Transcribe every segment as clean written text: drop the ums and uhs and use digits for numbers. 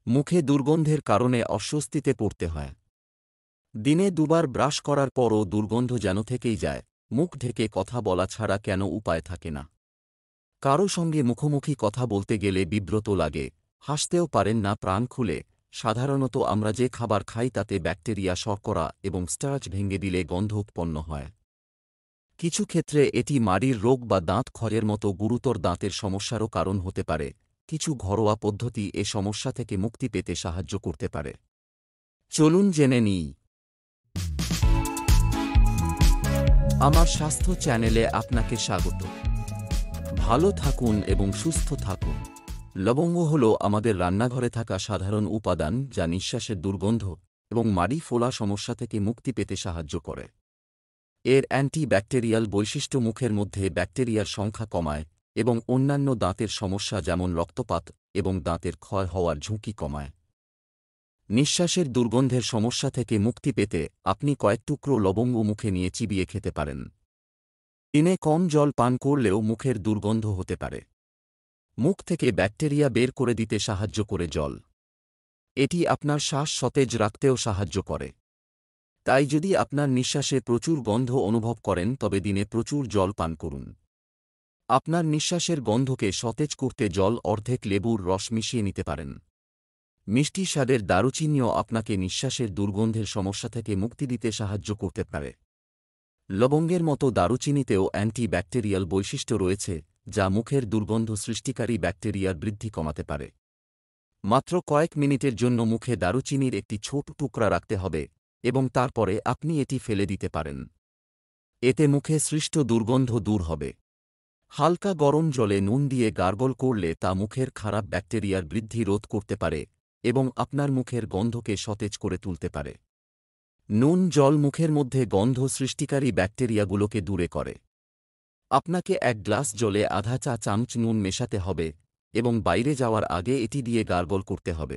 মুখে দুর্গন্ধের কারণে অস্বস্তিতে পড়তে হয়। দিনে দুবার ব্রাশ করার পরও দুর্গন্ধ যেন থেকেই যায়। মুখ ঢেকে কথা বলা ছাড়া কেন উপায় থাকে না? কারো সঙ্গে মুখোমুখি কথা বলতে গেলে বিব্রত লাগে, হাসতেও পারেন না প্রাণ খুলে। সাধারণত আমরা যে খাবার খাই তাতে ব্যাকটেরিয়া, শর্করা এবং স্টার্চ ভেঙে দিলে গন্ধ উৎপন্ন হয়। কিছু ক্ষেত্রে এটি মাড়ির রোগ বা দাঁত ক্ষয়ের মতো গুরুতর দাঁতের সমস্যারও কারণ হতে পারে। কিছু ঘরোয়া পদ্ধতি এ সমস্যা থেকে মুক্তি পেতে সাহায্য করতে পারে। চলুন জেনে নিই। আমার স্বাস্থ্য চ্যানেলে আপনাকে স্বাগত। ভালো থাকুন এবং সুস্থ থাকুন। লবঙ্গ হল আমাদের রান্নাঘরে থাকা সাধারণ উপাদান যা নিঃশ্বাসের দুর্গন্ধ এবং মাড়ি ফোলা সমস্যা থেকে মুক্তি পেতে সাহায্য করে। এর অ্যান্টি-ব্যাকটেরিয়াল বৈশিষ্ট্য মুখের মধ্যে ব্যাকটেরিয়ার সংখ্যা কমায় এবং অন্যান্য দাঁতের সমস্যা যেমন রক্তপাত এবং দাঁতের ক্ষয় হওয়ার ঝুঁকি কমায়। নিঃশ্বাসের দুর্গন্ধের সমস্যা থেকে মুক্তি পেতে আপনি কয়েক টুকরো লবঙ্গ মুখে নিয়ে চিবিয়ে খেতে পারেন। দিনে কম জল পান করলেও মুখের দুর্গন্ধ হতে পারে। মুখ থেকে ব্যাকটেরিয়া বের করে দিতে সাহায্য করে জল। এটি আপনার শ্বাস সতেজ রাখতেও সাহায্য করে। তাই যদি আপনার নিঃশ্বাসে প্রচুর গন্ধ অনুভব করেন তবে দিনে প্রচুর জল পান করুন। আপনার নিঃশ্বাসের গন্ধকে সতেজ করতে জল অর্ধেক লেবুর রস মিশিয়ে নিতে পারেন। মিষ্টি স্বাদের দারুচিনিও আপনাকে নিঃশ্বাসের দুর্গন্ধের সমস্যা থেকে মুক্তি দিতে সাহায্য করতে পারে। লবঙ্গের মতো দারুচিনিতেও অ্যান্টি-ব্যাকটেরিয়াল বৈশিষ্ট্য রয়েছে যা মুখের দুর্গন্ধ সৃষ্টিকারী ব্যাকটেরিয়ার বৃদ্ধি কমাতে পারে। মাত্র কয়েক মিনিটের জন্য মুখে দারুচিনির একটি ছোট টুকরা রাখতে হবে এবং তারপরে আপনি এটি ফেলে দিতে পারেন। এতে মুখে সৃষ্ট দুর্গন্ধ দূর হবে। হালকা গরম জলে নুন দিয়ে গার্গল করলে তা মুখের খারাপ ব্যাকটেরিয়ার বৃদ্ধি রোধ করতে পারে এবং আপনার মুখের গন্ধকে সতেজ করে তুলতে পারে। নুন জল মুখের মধ্যে গন্ধ সৃষ্টিকারী ব্যাকটেরিয়াগুলোকে দূরে করে। আপনাকে এক গ্লাস জলে আধা চা চামচ নুন মেশাতে হবে এবং বাইরে যাওয়ার আগে এটি দিয়ে গার্গল করতে হবে।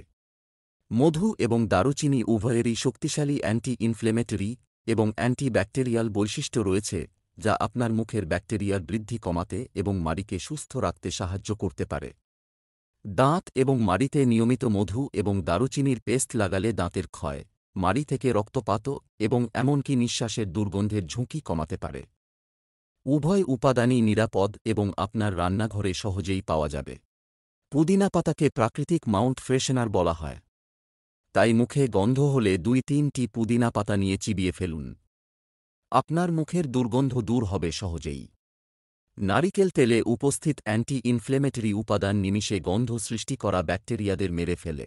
মধু এবং দারুচিনি উভয়েরই শক্তিশালী অ্যান্টি-ইনফ্লেমেটরি এবং অ্যান্টি-ব্যাকটেরিয়াল বৈশিষ্ট্য রয়েছে যা আপনার মুখের ব্যাকটেরিয়ার বৃদ্ধি কমাতে এবং মাড়িকে সুস্থ রাখতে সাহায্য করতে পারে। দাঁত এবং মাড়িতে নিয়মিত মধু এবং দারুচিনির পেস্ট লাগালে দাঁতের ক্ষয়, মাড়ি থেকে রক্তপাত এবং এমনকি নিঃশ্বাসের দুর্গন্ধের ঝুঁকি কমাতে পারে। উভয় উপাদানই নিরাপদ এবং আপনার রান্নাঘরে সহজেই পাওয়া যাবে। পুদিনা পাতাকে প্রাকৃতিক মাউন্ট ফ্রেশনার বলা হয়। তাই মুখে গন্ধ হলে 2-3টি পুদিনা পাতা নিয়ে চিবিয়ে ফেলুন। আপনার মুখের দুর্গন্ধ দূর হবে সহজেই। নারিকেল তেলে উপস্থিত অ্যান্টি-ইনফ্লেমেটরি উপাদান নিমিষে গন্ধ সৃষ্টি করা ব্যাকটেরিয়াদের মেরে ফেলে।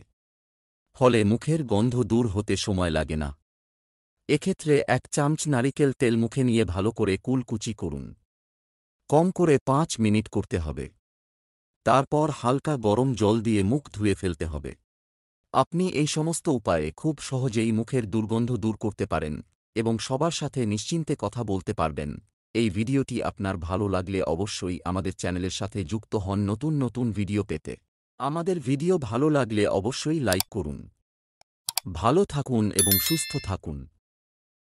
ফলে মুখের গন্ধ দূর হতে সময় লাগে না। এক্ষেত্রে 1 চামচ নারিকেল তেল মুখে নিয়ে ভালো করে কুলকুচি করুন। কম করে 5 মিনিট করতে হবে। তারপর হালকা গরম জল দিয়ে মুখ ধুয়ে ফেলতে হবে। আপনি এই সমস্ত উপায়ে খুব সহজেই মুখের দুর্গন্ধ দূর করতে পারেন এবং সবার সাথে নিশ্চিন্তে কথা বলতে পারবেন। এই ভিডিওটি আপনার ভালো লাগলে অবশ্যই আমাদের চ্যানেলের সাথে যুক্ত হন নতুন নতুন ভিডিও পেতে। আমাদের ভিডিও ভালো লাগলে অবশ্যই লাইক করুন। ভালো থাকুন এবং সুস্থ থাকুন।